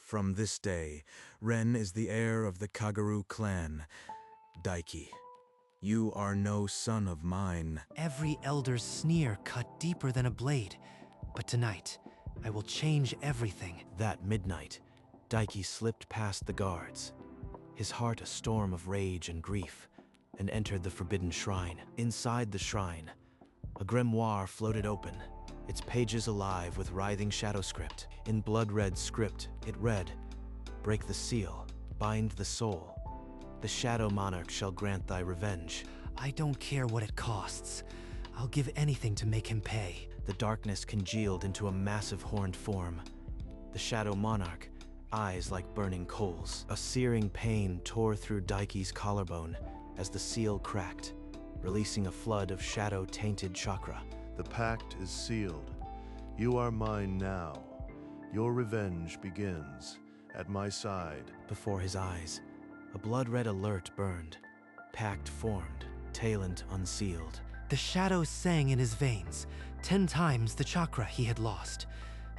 From this day, Ren is the heir of the Kagaru clan. Daiki, you are no son of mine. Every elder's sneer cut deeper than a blade. But tonight, I will change everything. That midnight, Daiki slipped past the guards, his heart a storm of rage and grief, and entered the forbidden shrine. Inside the shrine, a grimoire floated open, its pages alive with writhing shadow script. In blood-red script, it read, "Break the seal, bind the soul. The Shadow Monarch shall grant thy revenge." I don't care what it costs. I'll give anything to make him pay. The darkness congealed into a massive horned form. The Shadow Monarch, eyes like burning coals. A searing pain tore through Daiki's collarbone as the seal cracked, releasing a flood of shadow-tainted chakra. The pact is sealed. You are mine now. Your revenge begins at my side. Before his eyes, a blood-red alert burned. Pact formed, talent unsealed. The shadows sang in his veins, 10 times the chakra he had lost,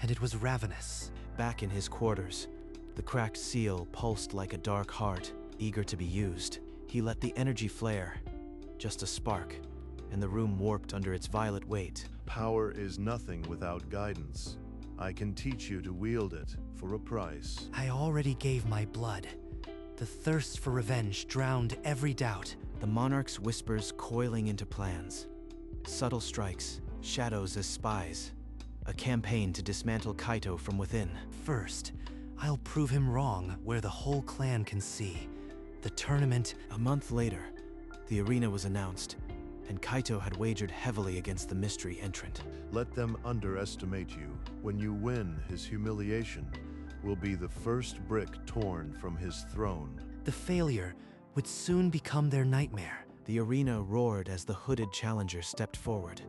and it was ravenous. Back in his quarters, the cracked seal pulsed like a dark heart, eager to be used. He let the energy flare, just a spark, and the room warped under its violet weight. Power is nothing without guidance. I can teach you to wield it for a price. I already gave my blood. The thirst for revenge drowned every doubt. The Monarch's whispers coiling into plans. Subtle strikes, shadows as spies. A campaign to dismantle Kaito from within. First, I'll prove him wrong where the whole clan can see. The tournament. A month later, the arena was announced, and Kaito had wagered heavily against the mystery entrant. Let them underestimate you. When you win, his humiliation will be the first brick torn from his throne. The failure would soon become their nightmare. The arena roared as the hooded challenger stepped forward,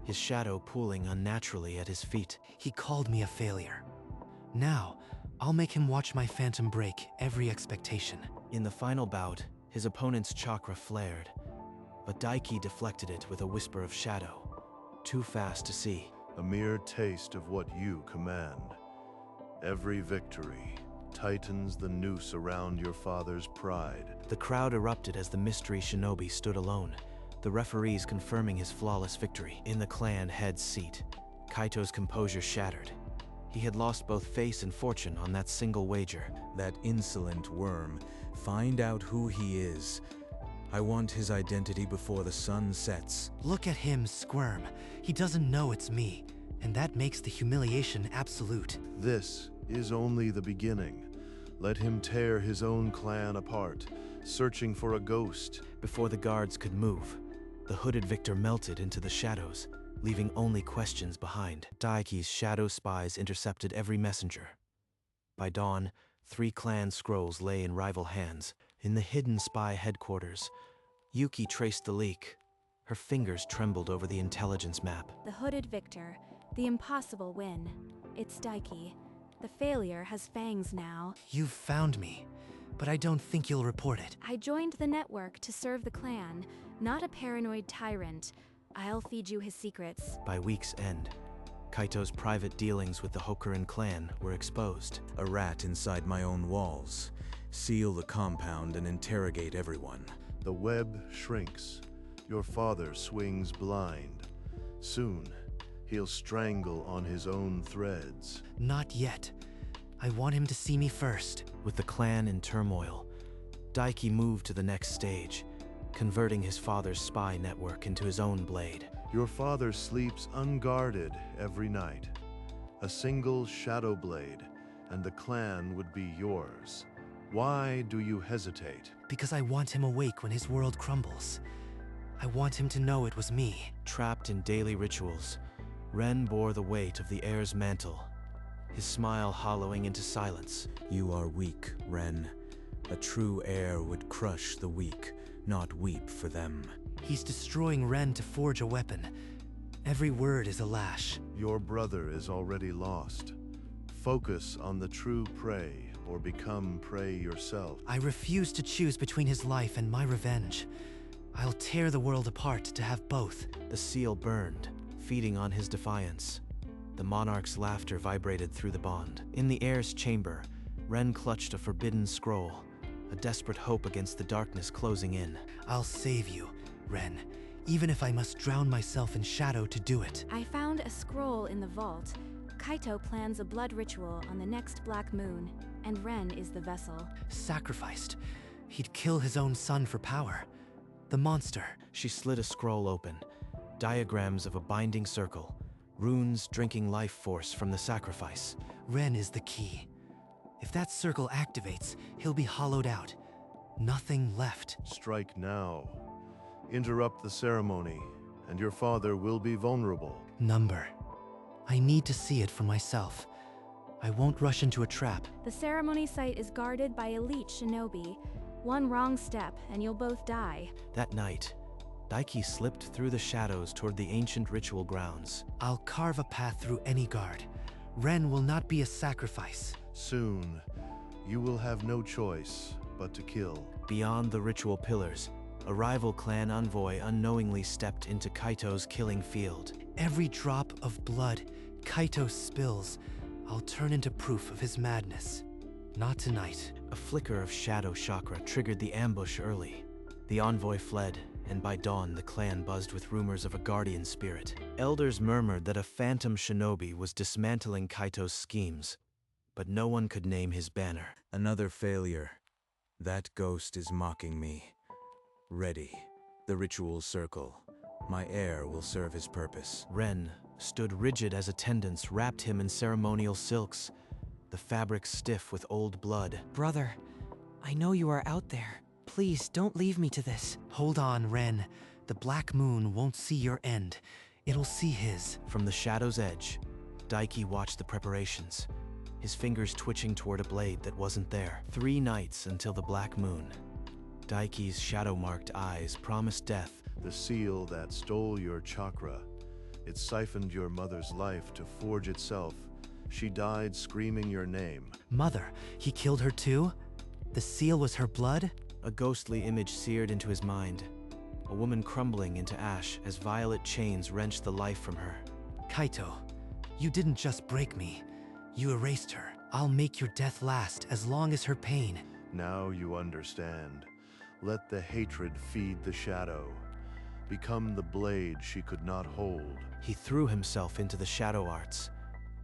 his shadow pooling unnaturally at his feet. He called me a failure. Now, I'll make him watch my phantom break every expectation. In the final bout, his opponent's chakra flared, but Daiki deflected it with a whisper of shadow, too fast to see. A mere taste of what you command. Every victory tightens the noose around your father's pride. The crowd erupted as the mystery shinobi stood alone, the referees confirming his flawless victory. In the clan head's seat, Kaito's composure shattered. He had lost both face and fortune on that single wager. That insolent worm. Find out who he is. I want his identity before the sun sets. Look at him squirm. He doesn't know it's me, and that makes the humiliation absolute. This is only the beginning. Let him tear his own clan apart, searching for a ghost. Before the guards could move, the hooded victor melted into the shadows, leaving only questions behind. Daiki's shadow spies intercepted every messenger. By dawn, 3 clan scrolls lay in rival hands. In the hidden spy headquarters, Yuki traced the leak. Her fingers trembled over the intelligence map. The hooded victor, the impossible win. It's Daiki. The failure has fangs now. You've found me, but I don't think you'll report it. I joined the network to serve the clan, not a paranoid tyrant. I'll feed you his secrets. By week's end, Kaito's private dealings with the Hokurin clan were exposed. A rat inside my own walls. Seal the compound and interrogate everyone. The web shrinks. Your father swings blind. Soon, he'll strangle on his own threads. Not yet. I want him to see me first. With the clan in turmoil, Daiki moved to the next stage, converting his father's spy network into his own blade. Your father sleeps unguarded every night. A single shadow blade, and the clan would be yours. Why do you hesitate? Because I want him awake when his world crumbles. I want him to know it was me. Trapped in daily rituals, Ren bore the weight of the heir's mantle, his smile hollowing into silence. You are weak, Ren. A true heir would crush the weak, not weep for them. He's destroying Ren to forge a weapon. Every word is a lash. Your brother is already lost. Focus on the true prey, or become prey yourself. I refuse to choose between his life and my revenge. I'll tear the world apart to have both. The seal burned, feeding on his defiance. The monarch's laughter vibrated through the bond. In the heir's chamber, Ren clutched a forbidden scroll, a desperate hope against the darkness closing in. I'll save you, Ren, even if I must drown myself in shadow to do it. I found a scroll in the vault. Kaito plans a blood ritual on the next black moon, and Ren is the vessel. Sacrificed. He'd kill his own son for power. The monster. She slid a scroll open, diagrams of a binding circle, runes drinking life force from the sacrifice. Ren is the key. If that circle activates, he'll be hollowed out. Nothing left. Strike now. Interrupt the ceremony, and your father will be vulnerable. Number. I need to see it for myself. I won't rush into a trap. The ceremony site is guarded by elite shinobi. One wrong step, and you'll both die. That night, Daiki slipped through the shadows toward the ancient ritual grounds. I'll carve a path through any guard. Ren will not be a sacrifice. Soon, you will have no choice but to kill. Beyond the ritual pillars, a rival clan envoy unknowingly stepped into Kaito's killing field. Every drop of blood Kaito spills, I'll turn into proof of his madness. Not tonight. A flicker of shadow chakra triggered the ambush early. The envoy fled, and by dawn the clan buzzed with rumors of a guardian spirit. Elders murmured that a phantom shinobi was dismantling Kaito's schemes, but no one could name his banner. Another failure. That ghost is mocking me. Ready. The ritual circle. My heir will serve his purpose. Ren stood rigid as attendants wrapped him in ceremonial silks, the fabric stiff with old blood. Brother, I know you are out there. Please don't leave me to this. Hold on, Ren. The black moon won't see your end. It'll see his. From the shadow's edge, Daiki watched the preparations, his fingers twitching toward a blade that wasn't there. 3 nights until the black moon. Daiki's shadow-marked eyes promised death. The seal that stole your chakra. It siphoned your mother's life to forge itself. She died screaming your name. Mother, he killed her too? The seal was her blood? A ghostly image seared into his mind, a woman crumbling into ash as violet chains wrenched the life from her. Kaito, you didn't just break me. You erased her. I'll make your death last as long as her pain. Now you understand. Let the hatred feed the shadow. Become the blade she could not hold. He threw himself into the shadow arts,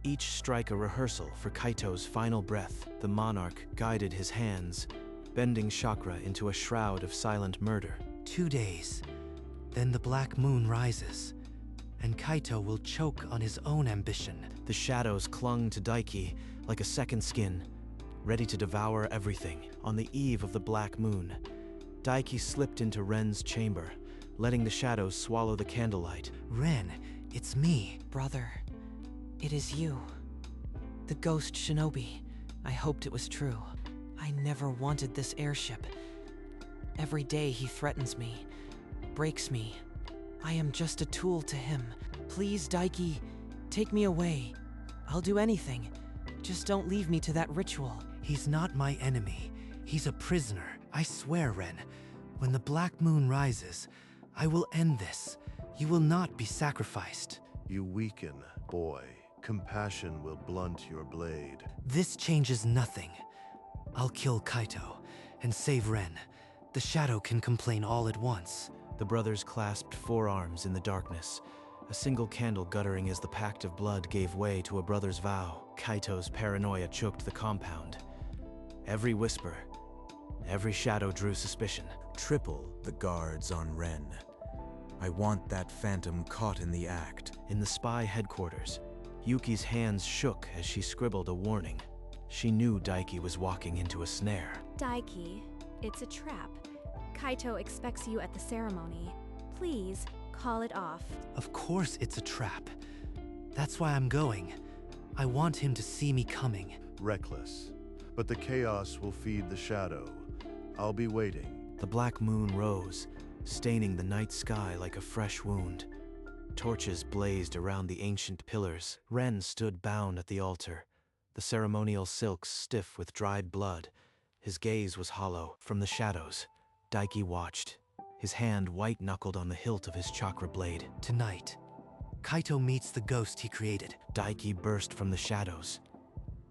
each strike a rehearsal for Kaito's final breath. The Monarch guided his hands, bending chakra into a shroud of silent murder. 2 days. Then the black moon rises, and Kaito will choke on his own ambition. The shadows clung to Daiki like a second skin, ready to devour everything. On the eve of the black moon, Daiki slipped into Ren's chamber, letting the shadows swallow the candlelight. Ren, it's me. Brother, it is you. The ghost shinobi. I hoped it was true. I never wanted this airship. Every day he threatens me, breaks me. I am just a tool to him. Please, Daiki, take me away. I'll do anything. Just don't leave me to that ritual. He's not my enemy. He's a prisoner. I swear, Ren. When the black moon rises, I will end this. You will not be sacrificed. You weaken, boy. Compassion will blunt your blade. This changes nothing. I'll kill Kaito and save Ren. The shadow can complain all at once. The brothers clasped forearms in the darkness, a single candle guttering as the pact of blood gave way to a brother's vow. Kaito's paranoia choked the compound. Every whisper, every shadow drew suspicion. Triple the guards on Ren. I want that phantom caught in the act. In the spy headquarters, Yuki's hands shook as she scribbled a warning. She knew Daiki was walking into a snare. Daiki, it's a trap. Kaito expects you at the ceremony. Please, call it off. Of course it's a trap. That's why I'm going. I want him to see me coming. Reckless. But the chaos will feed the shadow. I'll be waiting. The black moon rose, staining the night sky like a fresh wound. Torches blazed around the ancient pillars. Ren stood bound at the altar, the ceremonial silks stiff with dried blood. His gaze was hollow. From the shadows, Daiki watched, his hand white-knuckled on the hilt of his chakra blade. Tonight, Kaito meets the ghost he created. Daiki burst from the shadows,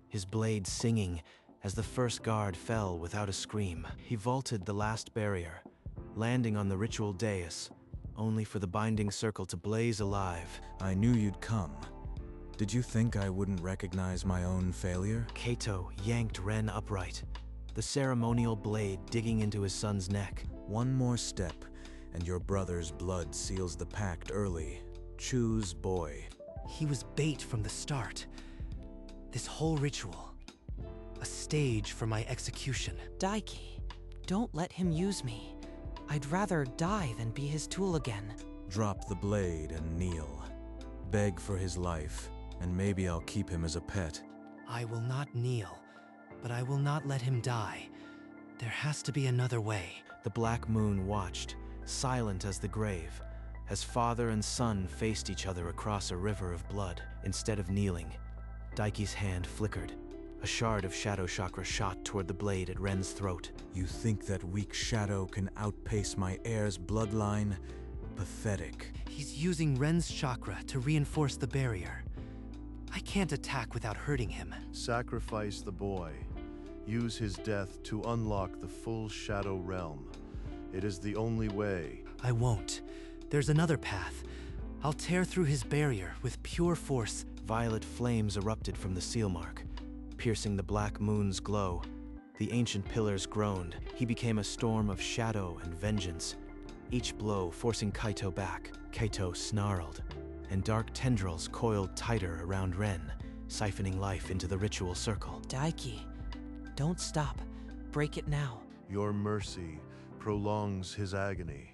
his blade singing As the first guard fell without a scream, he vaulted the last barrier, landing on the ritual dais, only for the binding circle to blaze alive. I knew you'd come. Did you think I wouldn't recognize my own failure? Kaito yanked Ren upright, the ceremonial blade digging into his son's neck. One more step, and your brother's blood seals the pact early. Choose boy. He was bait from the start. This whole ritual, a stage for my execution. Daiki, don't let him use me. I'd rather die than be his tool again. Drop the blade and kneel. Beg for his life, and maybe I'll keep him as a pet. I will not kneel, but I will not let him die. There has to be another way. The Black Moon watched, silent as the grave, as father and son faced each other across a river of blood. Instead of kneeling, Daiki's hand flickered. A shard of shadow chakra shot toward the blade at Ren's throat. You think that weak shadow can outpace my heir's bloodline? Pathetic. He's using Ren's chakra to reinforce the barrier. I can't attack without hurting him. Sacrifice the boy. Use his death to unlock the full Shadow Realm. It is the only way. I won't. There's another path. I'll tear through his barrier with pure force. Violet flames erupted from the seal mark, piercing the Black Moon's glow. The ancient pillars groaned. He became a storm of shadow and vengeance, each blow forcing Kaito back. Kaito snarled, and dark tendrils coiled tighter around Ren, siphoning life into the ritual circle. Daiki, don't stop. Break it now. Your mercy prolongs his agony.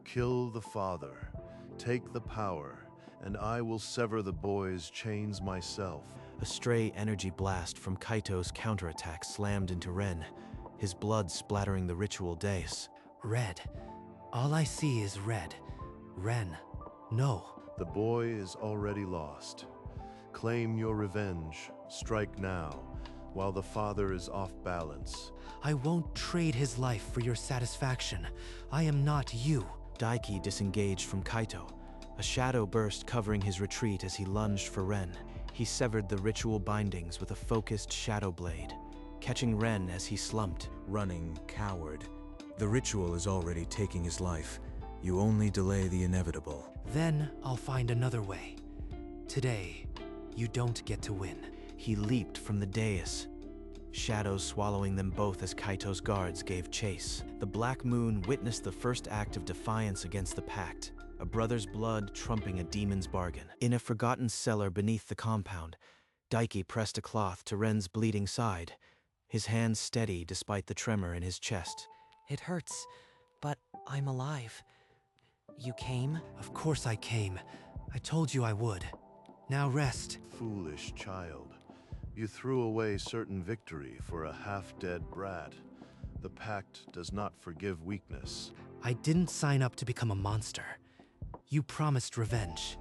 Kill the father. Take the power, and I will sever the boy's chains myself. A stray energy blast from Kaito's counterattack slammed into Ren, his blood splattering the ritual dais. Red. All I see is red. Ren. No. The boy is already lost. Claim your revenge. Strike now, while the father is off balance. I won't trade his life for your satisfaction. I am not you. Daiki disengaged from Kaito, a shadow burst covering his retreat as he lunged for Ren. He severed the ritual bindings with a focused shadow blade, catching Ren as he slumped. Running coward. The ritual is already taking his life. You only delay the inevitable. Then I'll find another way. Today, you don't get to win. He leaped from the dais, shadows swallowing them both as Kaito's guards gave chase. The Black Moon witnessed the first act of defiance against the Pact, a brother's blood trumping a demon's bargain. In a forgotten cellar beneath the compound, Daiki pressed a cloth to Ren's bleeding side, his hand steady despite the tremor in his chest. It hurts, but I'm alive. You came? Of course I came. I told you I would. Now rest. Foolish child. You threw away certain victory for a half-dead brat. The Pact does not forgive weakness. I didn't sign up to become a monster. You promised revenge,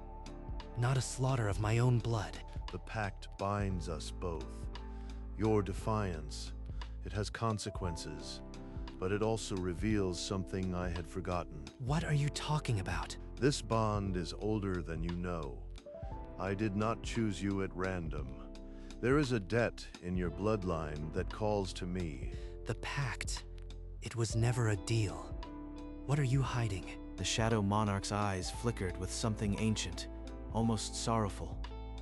not a slaughter of my own blood. The Pact binds us both. Your defiance, it has consequences, but it also reveals something I had forgotten. What are you talking about? This bond is older than you know. I did not choose you at random. There is a debt in your bloodline that calls to me. The Pact. It was never a deal. What are you hiding? The Shadow Monarch's eyes flickered with something ancient, almost sorrowful,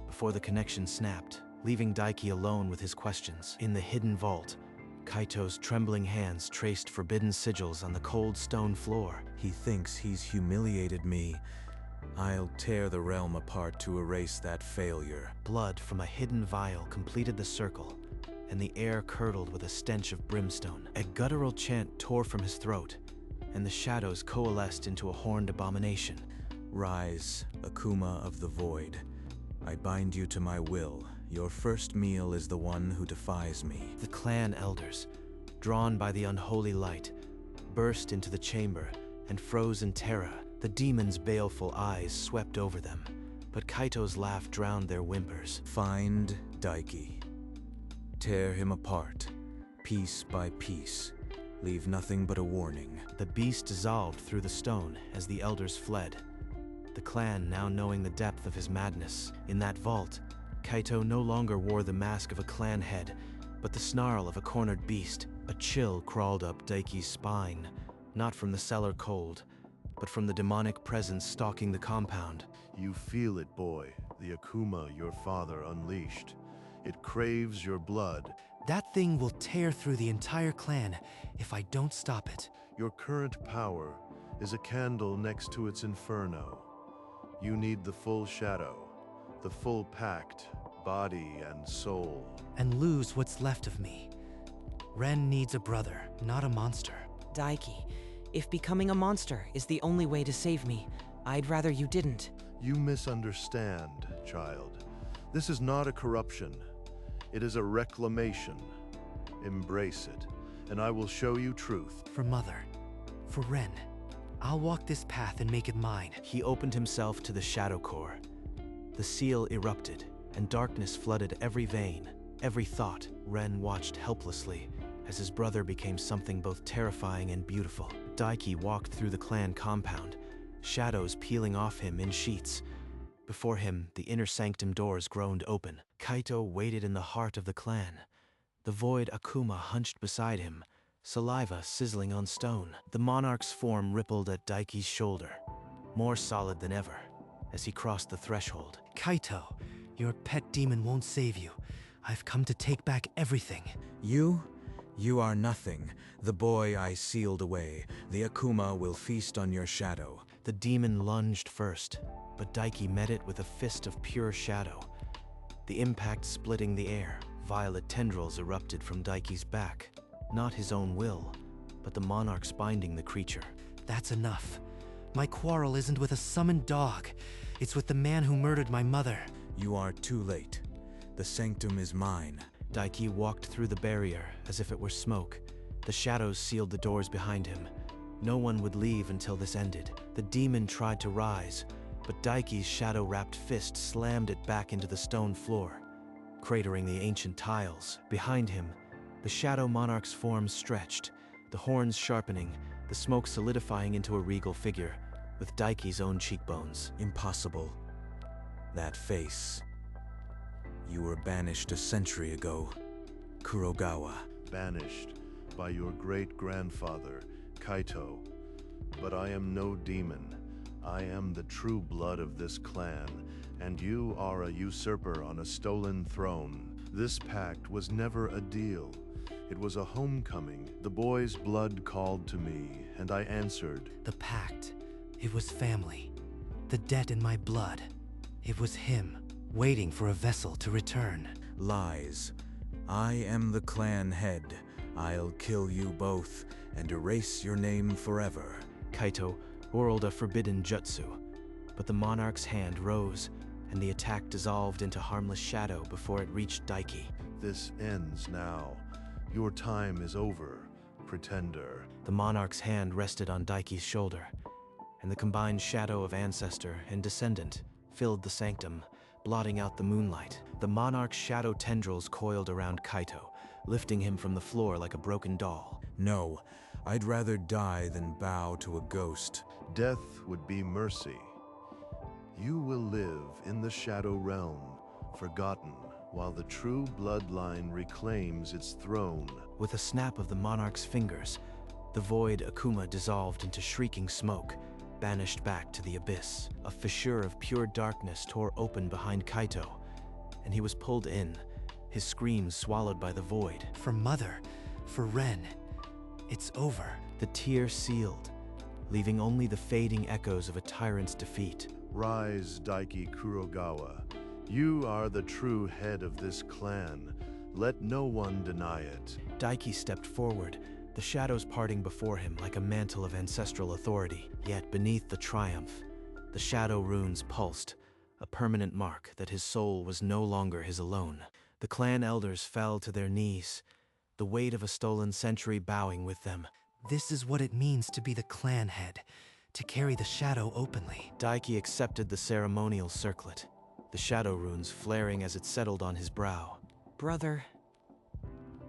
before the connection snapped, leaving Daiki alone with his questions. In the hidden vault, Kaito's trembling hands traced forbidden sigils on the cold stone floor. He thinks he's humiliated me. I'll tear the realm apart to erase that failure. Blood from a hidden vial completed the circle, and the air curdled with a stench of brimstone. A guttural chant tore from his throat, and the shadows coalesced into a horned abomination. Rise, Akuma of the Void. I bind you to my will. Your first meal is the one who defies me. The clan elders, drawn by the unholy light, burst into the chamber and froze in terror. The demon's baleful eyes swept over them, but Kaito's laugh drowned their whimpers. Find Daiki. Tear him apart, piece by piece. Leave nothing but a warning. The beast dissolved through the stone as the elders fled, the clan now knowing the depth of his madness. In that vault, Kaito no longer wore the mask of a clan head, but the snarl of a cornered beast. A chill crawled up Daiki's spine, not from the cellar cold, but from the demonic presence stalking the compound. You feel it, boy, the Akuma your father unleashed. It craves your blood. That thing will tear through the entire clan if I don't stop it. Your current power is a candle next to its inferno. You need the full shadow, the full pact, body and soul. And lose what's left of me. Ren needs a brother, not a monster. Daiki, if becoming a monster is the only way to save me, I'd rather you didn't. You misunderstand, child. This is not a corruption. It is a reclamation. Embrace it, and I will show you truth. For Mother, for Ren, I'll walk this path and make it mine. He opened himself to the shadow core. The seal erupted, and darkness flooded every vein, every thought. Ren watched helplessly as his brother became something both terrifying and beautiful. Daiki walked through the clan compound, shadows peeling off him in sheets. Before him, the inner sanctum doors groaned open. Kaito waited in the heart of the clan. The void Akuma hunched beside him, saliva sizzling on stone. The monarch's form rippled at Daiki's shoulder, more solid than ever, as he crossed the threshold. Kaito, your pet demon won't save you. I've come to take back everything. You are nothing. The boy I sealed away. The Akuma will feast on your shadow. The demon lunged first, but Daiki met it with a fist of pure shadow. The impact splitting the air. Violet tendrils erupted from Daiki's back. Not his own will, but the monarch's binding the creature. That's enough. My quarrel isn't with a summoned dog. It's with the man who murdered my mother. You are too late. The sanctum is mine. Daiki walked through the barrier as if it were smoke. The shadows sealed the doors behind him. No one would leave until this ended. The demon tried to rise, but Daiki's shadow-wrapped fist slammed it back into the stone floor, cratering the ancient tiles. Behind him, the Shadow Monarch's form stretched, the horns sharpening, the smoke solidifying into a regal figure, with Daiki's own cheekbones. Impossible. That face. You were banished a century ago, Kurogawa. Banished by your great-grandfather, Kaito. But I am no demon. I am the true blood of this clan, and you are a usurper on a stolen throne. This pact was never a deal. It was a homecoming. The boy's blood called to me, and I answered. The pact. It was family. The debt in my blood. It was him, waiting for a vessel to return. Lies. I am the clan head. I'll kill you both and erase your name forever. Kaito whirled a forbidden jutsu, but the monarch's hand rose, and the attack dissolved into harmless shadow before it reached Daiki. This ends now. Your time is over, pretender. The monarch's hand rested on Daiki's shoulder, and the combined shadow of ancestor and descendant filled the sanctum, blotting out the moonlight. The monarch's shadow tendrils coiled around Kaito, lifting him from the floor like a broken doll. No, I'd rather die than bow to a ghost. Death would be mercy. You will live in the shadow realm, forgotten, while the true bloodline reclaims its throne. With a snap of the monarch's fingers, the void Akuma dissolved into shrieking smoke, banished back to the abyss. A fissure of pure darkness tore open behind Kaito, and he was pulled in, his screams swallowed by the void. For Mother, for Ren, it's over. The tear sealed, leaving only the fading echoes of a tyrant's defeat. Rise, Daiki Kurogawa. You are the true head of this clan. Let no one deny it. Daiki stepped forward, the shadows parting before him like a mantle of ancestral authority. Yet beneath the triumph, the shadow runes pulsed, a permanent mark that his soul was no longer his alone. The clan elders fell to their knees, the weight of a stolen century bowing with them. This is what it means to be the clan head, to carry the shadow openly. Daiki accepted the ceremonial circlet, the shadow runes flaring as it settled on his brow. Brother,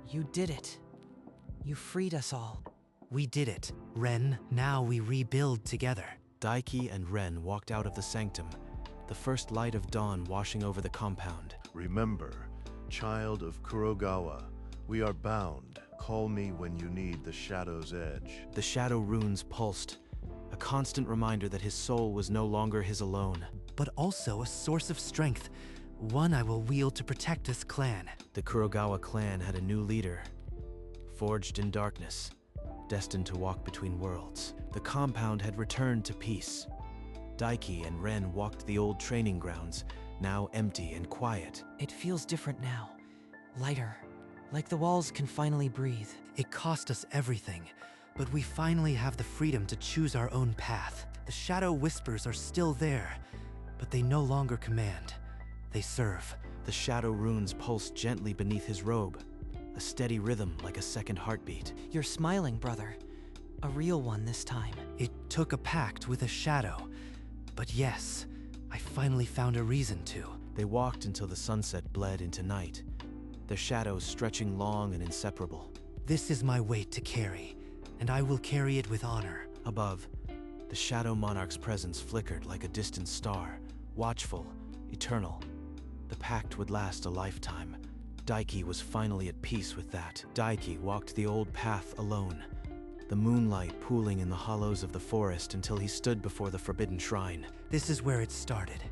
you did it. You freed us all. We did it. Ren, now we rebuild together. Daiki and Ren walked out of the sanctum, the first light of dawn washing over the compound. Remember, child of Kurogawa, We are bound. Call me when you need the shadow's edge. The shadow runes pulsed, a constant reminder that his soul was no longer his alone. but also a source of strength, one I will wield to protect this clan. The Kurogawa clan had a new leader, forged in darkness, destined to walk between worlds. The compound had returned to peace. Daiki and Ren walked the old training grounds, now empty and quiet. It feels different now. Lighter. Like the walls can finally breathe. It cost us everything, but we finally have the freedom to choose our own path. The Shadow Whispers are still there, but they no longer command. They serve. The shadow runes pulsed gently beneath his robe, a steady rhythm like a second heartbeat. You're smiling, brother. A real one this time. It took a pact with a shadow, but yes, I finally found a reason to. They walked until the sunset bled into night, their shadows stretching long and inseparable. This is my weight to carry, and I will carry it with honor. Above, the Shadow Monarch's presence flickered like a distant star, watchful, eternal. The pact would last a lifetime. Daiki was finally at peace with that. Daiki walked the old path alone, the moonlight pooling in the hollows of the forest until he stood before the forbidden shrine. This is where it started.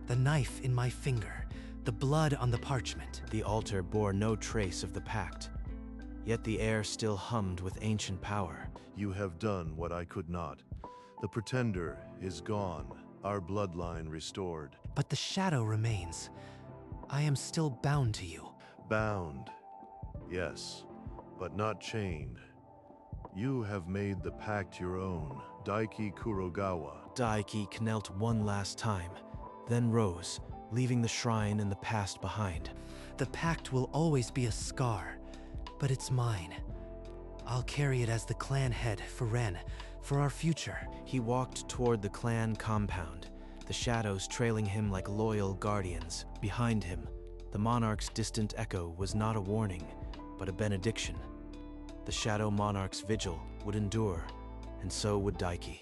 The knife in my finger, the blood on the parchment. The altar bore no trace of the pact, yet the air still hummed with ancient power. You have done what I could not. The pretender is gone, our bloodline restored. But the shadow remains. I am still bound to you. Bound, yes, but not chained. You have made the pact your own, Daiki Kurogawa. Daiki knelt one last time, then rose, leaving the shrine and the past behind. The pact will always be a scar, but it's mine. I'll carry it as the clan head for Ren, for our future. He walked toward the clan compound, the shadows trailing him like loyal guardians. Behind him, the Monarch's distant echo was not a warning, but a benediction. The Shadow Monarch's vigil would endure, and so would Daiki.